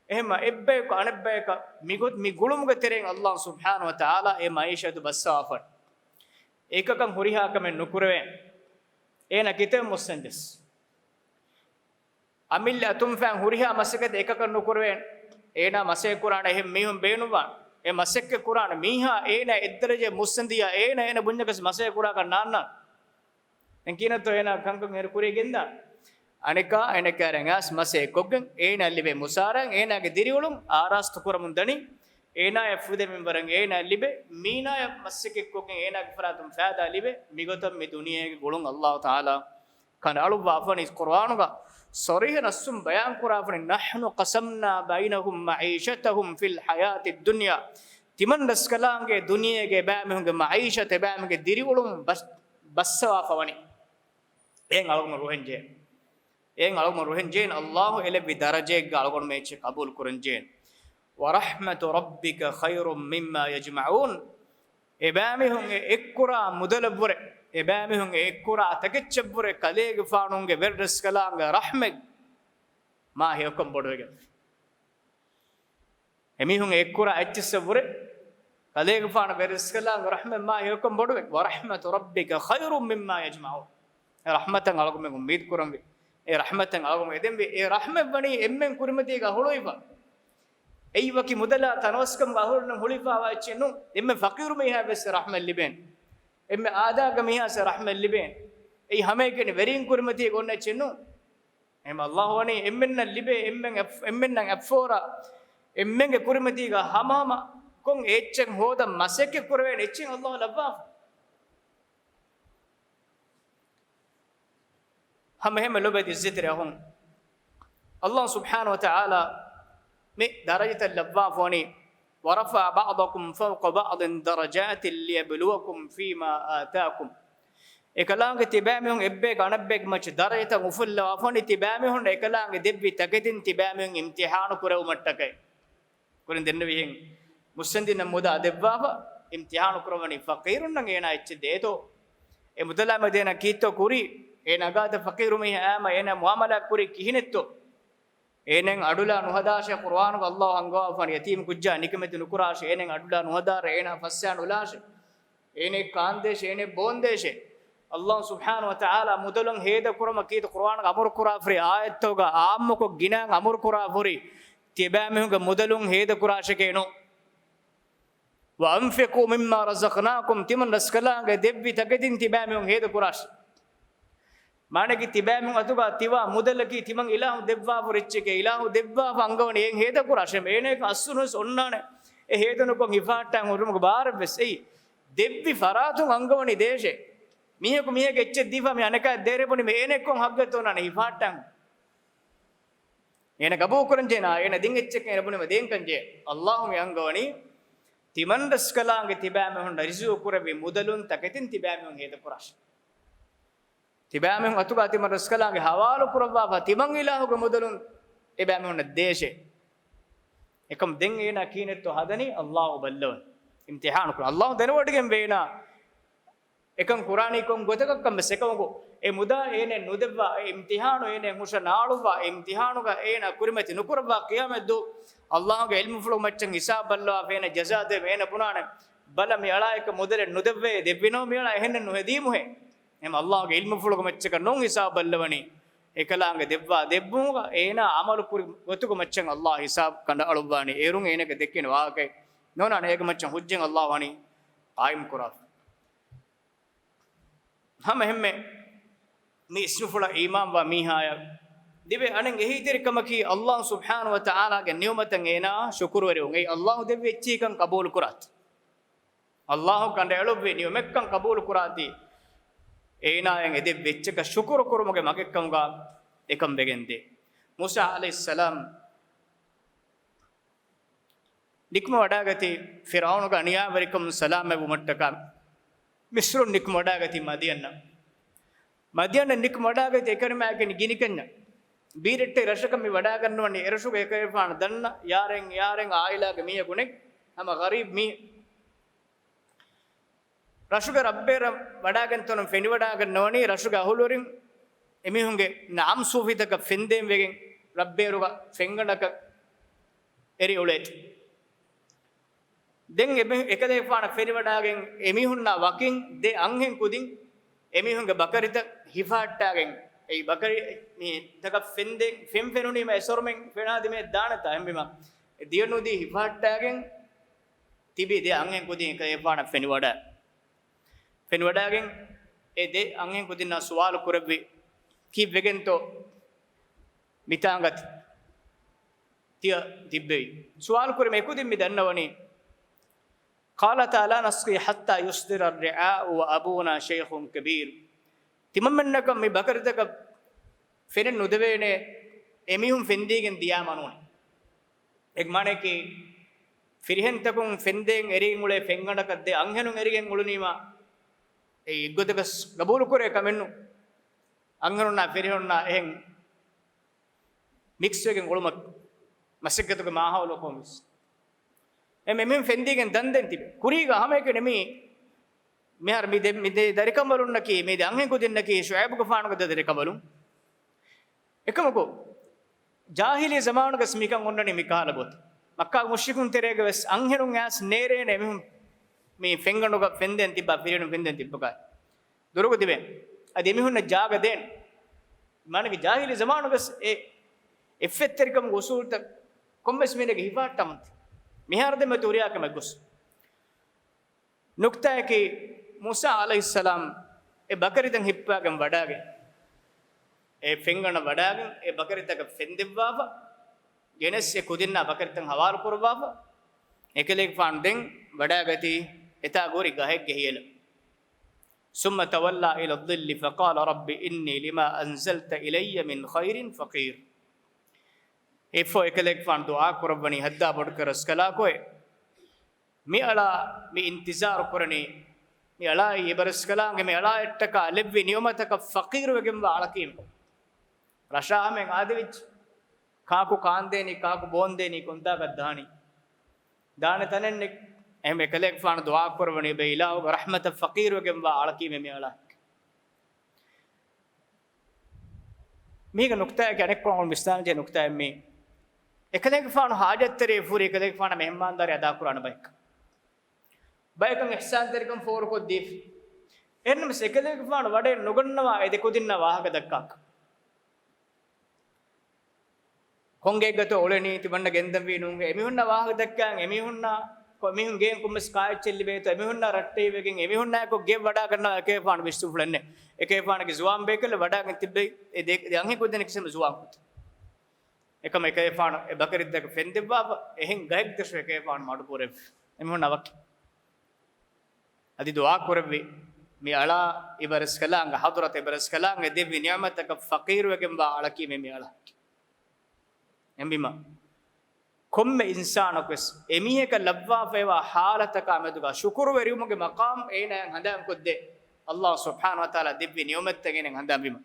එහෙම එබ්බේ ක අනෙබ්බේ ක මිගොත් මි ගුළුමුග තෙරෙන් අල්ලාහ් සුබ්හානහු වතාලා ඒ මයිෂතු බස්සාෆර් ඒකකම් හුරිහාකම නුකුරවේ ඒන කිතේ මුස්සන්දස් අමිල්ල අතුම් ෆෑන් හුරිහා මසකද ඒකක නුකුරවේ ඒන මසේ කුරාන එහෙම මිහුම් බේනුවා ඒ මසෙක්ක කුරාන මීහා ඒන එද්දරජේ මුස්සන්දියා ඒන බුඤ්ඤකස් මසේ කුරා කන්නාන්න දැන් කියනතෝ ඒන කංකම් හේර කුරේ ගෙන්දා අනිකා එනකරන් ඇස් මසේ කොග්ගෙන් ඒන ලිබේ මුසාරන් ඒනගේ දිරිවලුම් ආරාස්ත කුරමුන් දනි ඒන යෆුදෙ මෙම්බරන් ඒන ලිබේ මීනා මසෙක්ක කොග්ගෙන් ඒනගේ ෆරාතුම් ෆාදා ලිබේ මිගොතම් මේ දුනියගේ ගොළුන් අල්ලාහ් තාලා කන අලු වාෆනි කුර්ආනුගා صريح نسم بيان قرافن نحن قسمنا بينهم معيشتهم في الحياة الدنيا تمن رسكلانගේ දුනියගේ බෑමහුගේ මයිෂත බෑමගේ දිරිවලුම් බස්සවා ෆවනි එන් අලගම රුහෙන්ජේ අල්ලාහ් එලෙවි දරජේක අලගම මේච කබූල් කුරන්ජේ වරහමතු රබ්බික ඛයිරුම් මිම්මා යජ්මඋන් එබෑමහුගේ එක්කුරා මුදලබුරේ එබෑමිහුන්ගේ එක්කුරා තකෙච්චබුරේ කලේගේ ෆානුන්ගේ වෙර්ඩස් කලාංග රහමෙක් මා හේකොම් බොඩවෙක එමිහුන් එක්කුරා ඇච්චසබුරේ කලේගේ ෆාන වෙර්ඩස් කලාංග රහමෙක් මා හේකොම් බොඩවෙක් වරහමතු රබ්බික ඛයිරුම් මිම්මා යජ්මඋන් රහමතන් අලගම උම්මීද් කුරම්වි ඒ රහමතන් අලගම එදෙම්වි ඒ රහමෙක් වනි එම්මෙන් කුරිමතිග හොලොයිවා එයිවකි මුදලා තනවස්කම් ගහොල්න හොලිෆා වච්චෙනු එම්මෙ ෆකීරු මෙහා වෙස් රහමෙල් ලිබෙන් එම්මෙ ආදාග මිහාස රහමෙල් ලිබෙන් ඒ හැමේකෙන වෙරින් කුරිමතිය ගොන්නච්චෙනු එම් අල්ලාහ් වනි එම්මෙන්න ලිබේ එම්මෙන්න අෆෝරා එම්මෙන්ගේ කුරිමතිග හමාම කොන් එච්චෙන් හොද මසෙක් කුරවෙන් එච්චෙන් අල්ලාහ් ලබ්බා هم لبد الزتر هم الله سبحانه وتعالى من درجة اللبافوني ورفع بعضكم فوق بعض درجات ليبلوكم فيما آتاكم إكلام تبامهم إبّك أنبّك مش درجة مفل وافوني تبامهم إكلام دبّي تكتين تبامهم امتحان كرو متكاي كورن دنبيهم مسندين مودا دبّابا امتحان كرو مني فقيرون نعينا إتشديتو إمتلا مدينا كيتو كوري ඒනගාද ෆකීරු මෙහි ආම එන මුආමලා කුරි කිහිනෙත්තෝ එනෙන් අඩුලා නුහදාෂ කුර්ආනුක අල්ලාහ් අංගවා ෆනි යතීම් කුජ්ජා නිකමෙත නුකුරාෂ එනෙන් අඩුලා නුහදාර එන ෆස්යාන් උලාෂ එනේ කාන්දේෂ එනේ බොන්දේෂ අල්ලාහ් සුබ්හානහු වතාලා මුදලන් හේද කුරම කීත කුර්ආනුක අමර කුරා ෆරි ආයත්තෝග ආම්මක ගිනන් අමර කුරා ෆරි තිබෑමෙහුග මුදලුන් හේද කුරාෂකේනෝ වන්ෆිකු මිම්මා රසක්නාකුම් තිමන් රස්කලාගේ දෙබ්බි තකදින් තිබෑමෙහුන් හේද කුරාෂ මානකි තිබෑමුන් අතුගා තිවා මුදලකි තිමන් ඉලාහු දෙව්වා පුරිච්චකේ ඉලාහු දෙව්වා ෆංගවනේ එන් හේද කුරාෂ මේනේ අස්සුනස් ඔන්නානේ ඒ හේදනකොන් ඉෆාට්ටන් උරුමක බාරබෙස් එයි දෙව්වි ෆරාතුන් අංගවනේ දේශේ මිහෙකු මිහෙක එච්ච දීවා මේ අනක දේරෙපොනි මේනෙකොන් හග්ගතෝනානේ ඉෆාට්ටන් එන ගබෝ කරන්ජේනා එන දින් එච්චක එරපොනි දෙන් කන්ජේ අල්ලාහ් මේ අංගවනේ තිමන් රස්කලාගේ තිබෑමුන් රිසු කුරවි මුදලුන් තකතින් තිබෑමුන් හේද කුරාෂ තිබෑමෙන් අතුගා තිමන් රස්කලාගේ හවාලු කුරවා තිමන් ඉලාහුගේ මුදලුන් එබෑමෙන් දේශේ එකම් දෙන් එන කීනෙත්තු හදනි අල්ලාහ් බල්ලවන් ඉම්තිහාන කුර අල්ලාහ් දනවටගෙන් වේනා එකම් කුරානී කොම් ගොතකක්කම් බසකමකෝ ඒ මුදා එනේ නුදෙවා ඉම්තිහාන එනේ මුෂ නාලුවා ඉම්තිහානුග එන කුරිමති නුකුරවා කියාමෙද්දු අල්ලාහ්ගේ ඉල්මු ෆ්ලෝ මච්චන් හිසාබ් බල්ලවා වේන ජසාද වේන පුනාන බල මියලායක මුදලෙ නුදෙවේ දෙවිනෝ මියලා එහෙන්න නොහෙදීමුහෙ එම අල්ලාහ්ගේ ඉල්මු ෆුලක මෙච්චක නොන් හිසාබ් බල්ලවනි එකලාංග දෙව්වා දෙබ්බුම ඒන අමලු කුරි ගොතුක මෙච්චන් අල්ලාහ් හිසාබ් කඳ අලුවානි ඒරුන් ඒනක දෙක්කින වාකේ නොනන ඒක මෙච්චන් හුජ්ජෙන් අල්ලාහ් වනි ආයිම් කුරා හැම හැම්මේ මේ ඉස්නුෆුල ඊමාම් වා මීහාය දිවේ අනෙන් එහිතරිකමකි අල්ලාහ් සුබ්හානහු වතාලාගේ නියමතන් ඒනා ශුක්‍ර වරුන් ඒ අල්ලාහ් දෙවෙච්චිකන් කබූල් කුරාත් අල්ලාහ් කඳ එළොබ්වේ නියමෙක්කන් කබූල් කුරාති ඒනායන් එදෙ වෙච්චක ශුක්‍ර කුරුමගේ මගෙක්කම්ගා එකම් බෙගෙන්දේ මුසා අලයිහිස්සලාම් නික්ම වඩාගති ෆිරාවුන්ගේ අනියාවරිකම් සලාම් මෙවුමට්ටක මිස්රුන් නික්ම වඩාගති මදියන්න නික්ම වඩාගති එකරමෑගෙන ගිනිකන්න බීරෙට්ටේ රෂකම් මේ වඩා ගන්නවන්නේ එරසුක එකේපාන දන්න යාරෙන් ආයිලාගේ මිය ගුණෙක් හැම ගරීබ් මී රෂුක රබ්බේර වඩා ගන්නතොන ෆෙනි වඩා ගන්නවනේ රෂුක අහුලොරින් එමිහුන්ගේ නාම් සූෆිතක ෆෙන්දෙන් වෙගෙන් රබ්බේරුක ෆෙංගණක එරි උලෙත් දෙන් එකදේපාන ෆෙනි වඩාගෙන් එමිහුන්නා වකින් දෙ අංහෙන් කුදින් එමිහුන්ගේ බකරිත හිෆාට්ටාගෙන් ඒ බකරි මේ තක ෆෙන්දෙන් ෆෙන්ෆෙනුනි මේ සොර්මෙන් ෆෙනාදි මේ දානත එම්බිම දියනුදී හිෆාට්ටාගෙන් තිබි දෙ අංහෙන් කුදින් එකදේපාන ෆෙනි වඩාගෙන් ඒ දෙ අංහෙන් කුදින් සුවාල කුරබ්වි කි වෙගෙන්තෝ මිතාංගත් තිය තිබ්බෙයි සුවාල් කුරෙම එකුදින් මි දන්නවනි قال تعالى نسقي حتى يصدر الرعاء وابونا شيخ كبير තිමමන්නකම් මේ බකරිතක ෆෙනෙන් නුදවේනේ එමිහුම් ෆෙන්දීගෙන් දියාමනුන එක් මානේකි ෆිරිහෙන්තකුන් ෆෙන්දෙන් එරින් උලේ ෆෙන්ගණක දෙ අංහෙනුන් එරිගෙන් උළුනීමා ඒ ඉග්ගතක ගබූල් කුරේ කමෙන්නු අංගනුනා ෆිරිහොන්නා එහෙන් මික්ස් එකෙන් උළුමක් මසෙක්කතක මාහවල කොමිස් එමෙමින් ෆෙන්දීගෙන් දන් දෙන් තිබේ කුරීග හැම එක නෙමී මෙහර මිදේ දරිකමලුන්න කී මේ දංහෙන් කුදින්න කී ෂුයිබ්ක ෆානක දරිකමලුන් එකමකෝ ජාහිලිය zamanuක ස්මිකන් ඔන්නනි මිකාලබොත් මක්කා මුෂ්රිකුන් තෙරේග වෙස් අංහෙනුන් ඇස් නේරේ නෙමිහුම් මේ ෆෙන්ගණුක ෆෙන්දෙන් තිබ්බා ෆිරිනු ෆෙන්දෙන් තිබ්බකයි දුරුක තිබේ අද එමිහුන්න ජාග දෙන් මානක ජාහිලිය zamanuක ඒ එෆෙත්තරිකම් උසූල්ත කොම්මස් මිනගේ හිපාට්ටමත් මිහාර දෙම තුරියාකම ගොස් නුක්තයකි මුසා අලයිහිස්සලාම් ඒ බකරිතන් හිප්පාගෙන් වඩාගෙන ඒ ෆෙන්ගණ වඩාගෙන ඒ බකරිතක ෆෙන්දෙව්වාව ගෙනස් ඒ කුදින්න බකරිතන් හවාල් කරවාව එකලෙක් ෆාන් දෙන් වඩාගති එතා ගෝරි ගහෙක් ගෙහියල ثم تولى الى الظل فقال رب اني لما انزلت الي من خير فقير එෆෝ එකලෙක් ෆාන් දුආ කරවනි හද්දා බොඩකරස් කලා කොයි මේ අලා මේ ඉන්තිසාර කරණි මේ අලා ඉබරස් කලාගේ මේ අලා එට්ටක ලෙබ්වි නියමතක ෆකීර් වගෙන් වාලකීම් රෂාමෙන් ආදෙවිච් කාකු කාන්දේනි කාකු බොන්දේනි කොන්තා ගදානි දාන තනෙන්නේ එහෙම එකලෙක් ෆාන දුආ කරවනි බේ ඉලාහුග රහමත ෆකීර් වගෙන් වාලකීම් මේ අලා මේක නුක්තය කෙනෙක් කොහොම මිස්තාන ජේ නුක්තය මේ එකලෙක් ෆාන හාජත්තරේ ෆුරි එකලෙක් ෆාන මෙහෙමාන්දාරි අදා කුරාන බයික් බයිකන් ඉහ්සාන් තරිකම් ෆෝර කො දීෆ් එන්නම එකලෙක් ෆාන වඩේ නොගන්නවා ඒ දෙකුදින්න වාහක දක්කක් කොංගේ ගත ඔලෙනි තිබන්න ගෙන්දම් වීනුන්ගේ එමිහුන්න වාහක දක්කන් එමිහුන්න කොමිහුන් ගේ කුම්මස් කාය චෙල්ලි බේත එමිහුන්න රට්ටේ වෙකින් එමිහුන්න කො ගේ වඩා කරනවා එකේ ෆාන විශ්තු ෆලන්නේ එකේ ෆානගේ ජුවාම් බේකල වඩාගෙන තිබ්බේ ඒ දෙක යන්හි කොදෙන කිසිම ජුවාම් කුත් එකම එකේ ෆාන ඒ බකරිත් දෙක ෆෙන්දෙව්වා එහෙන් ගහෙක් දශ එකේ ෆාන මාඩු පොරේ එමිහුන්න වක් අදි දුආ කරවි මේ අලා ඉබරස් කලාංග හදරත් ඉබරස් කලාංග දෙවි නියමතක ෆකීර් වගෙන් වා අලකි මේ අලා එම්බිම කොම්මෙ ඉන්සානකස් එමිහෙක ලබ්වා ෆේවා හාලතක අමදුගා ශුක්‍ර වෙරියුමගේ මකාම් ඒන හඳම් කොද්දේ අල්ලාහ් සුබ්හානහු වතාලා දෙවි නියමතකගෙන හඳම් බිම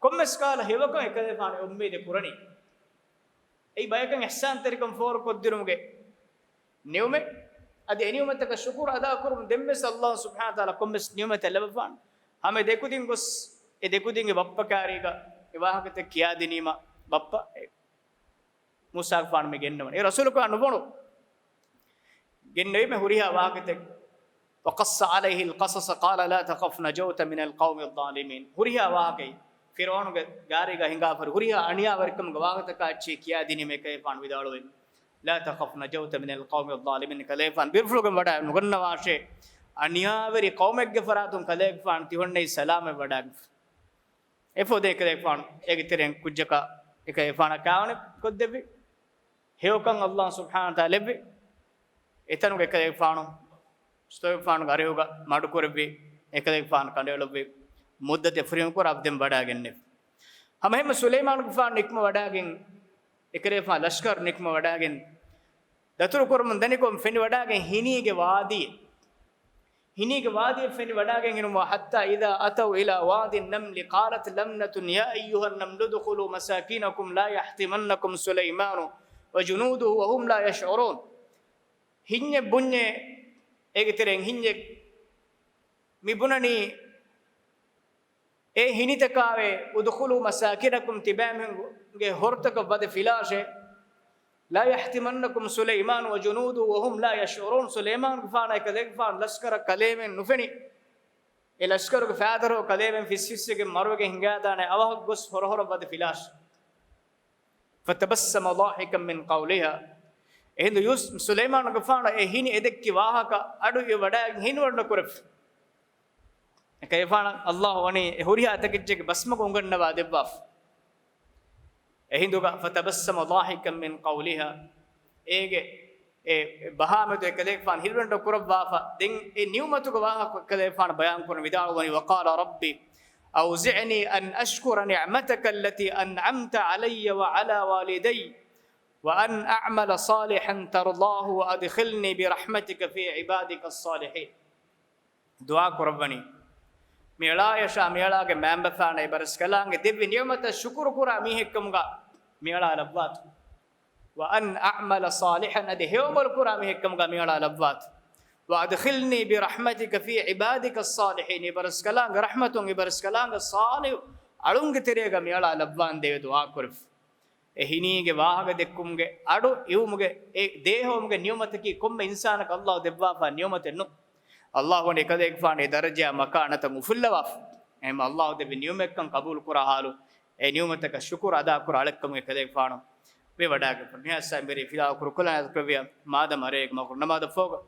කොම්මස් කාල හෙවක එකද ෆාන උම්මේ දෙ පුරණි ඒ බයකන් ඉහ්සාන් තරිකම් ෆෝර කොද්දිරුමගේ නියමෙ අද එනියමතක ශුක්‍ර අදා කරුම් දෙම්මස් අල්ලාහ් සුබ්හානහු වතාලා කොම්මස් නියමත ලැබෆාන හැම දෙකුදින් ගොස් ඒ දෙකුදින්ගේ බප්පකාරීක විවාහකත කියා දිනීම බප්ප මුසා ෆාන මේ ගෙන්නවන ඒ රසූලක අනුබණු ගෙන්නේ මේ හුරියා වාහකත وقص عليه القصص قال لا تخف نجوت من القوم الظالمين හුරියා වාහකයි ෆිරෝන් ගාරිග හිඟාපර හුරියා අනියා වරකම් ගවාගත කාච්චි කියා දිනීම එකේ ෆාන විදාලෝ لا تخف نجوت من القوم الظالمين كليفان بيرفلوغم ودا نغن واشي انياوري قومك فراتون كليفان تيونني سلام ودا افو ديك كليفان اگترين كجكا එකේෆාන කාවන කොද්දෙවි හේවකන් අල්ලාහ් සුබ්හානහු තාලා ලෙබ්බි එතනුක එකේෆාන ස්තෝෆාන ගරියෝග මඩු කරෙවි එකේෆාන කඩෙලොබ්බි මුද්දත ෆ්‍රියම් කර අබ්දෙන් වඩාගෙන්නේ හැමෙම සුලයිමාන් ගෆාන නික්ම වඩාගෙන් එකේෆාන ලෂ්කර් නික්ම වඩාගෙන් දතුරු කරමුන් දනිකොම් ෆෙනි වඩාගෙන් හිනීගේ වාදී هنيك وادي فين وداعين إنه حتى إذا أتوا إلى وادي النمل قالت لمنة يا أيها النمل ادخلوا مساكنكم لا يحطمنكم سليمان وجنوده وهم لا يشعرون هني بني إجترين هني مبناني هني تكاوي ادخلوا مساكنكم تبامن هرتك بد فلاشه لا يحتمنكم سليمان وجنوده وهم لا يشعرون سليمان فانا كذلك فان لشكر كلام نفني لشكر فادر كلام في السيسك مروج هنگادان اوه غس هرهر بد فلاش فتبسم ضاحكا من قولها هند يوس سليمان فانا هني ادك واهك ادو يودا هن ورن كرف كيفان الله وني هوريا تكجك بسمك ونغنوا دباف هندوغا فتبسم ضاحكا من قولها ايجي بهامت كليك فان هيرن كرب وافا دين نيومتك واه كليك فان بيان كون وداع وقال ربي اوزعني ان اشكر نعمتك التي انعمت علي وعلى والدي وان اعمل صالحا ترضاه وادخلني برحمتك في عبادك الصالحين دعاء ربني ميلا يشا ميلا کے ممبر فان برس کلانگ دیو نعمت شکر کرا میہکمگا ميلا لبات وان اعمل صالحا ادهومل کرا میہکمگا ميلا لبات وادخلني برحمتك في عبادك الصالحين برس کلانگ رحمتوں برس کلانگ صالح alung terega miyala labban dewe dua kurf ehinige wahaga dekkumge adu iwumuge e dehomge niyamataki komme insanaka Allah debba fa niyamatenu Allah wone kadek faane daraja makanata mufullawaf em Allah de niyumekan qabul kura halu e niyumataka shukr ada kura alakkamge kadek faano ve wadaga punya sa mere fila kur kula kravya madam arek makur namada fog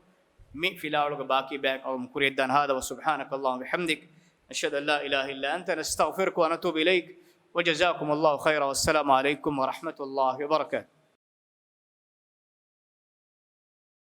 mi fila ulga baki back aw mukuridan hada wa subhanaka Allah bihamdik ashhadu an la ilaha illa anta nastaghfiruka wa natubu ilayk وجزاكم الله خيرا والسلام عليكم ورحمة الله وبركاته.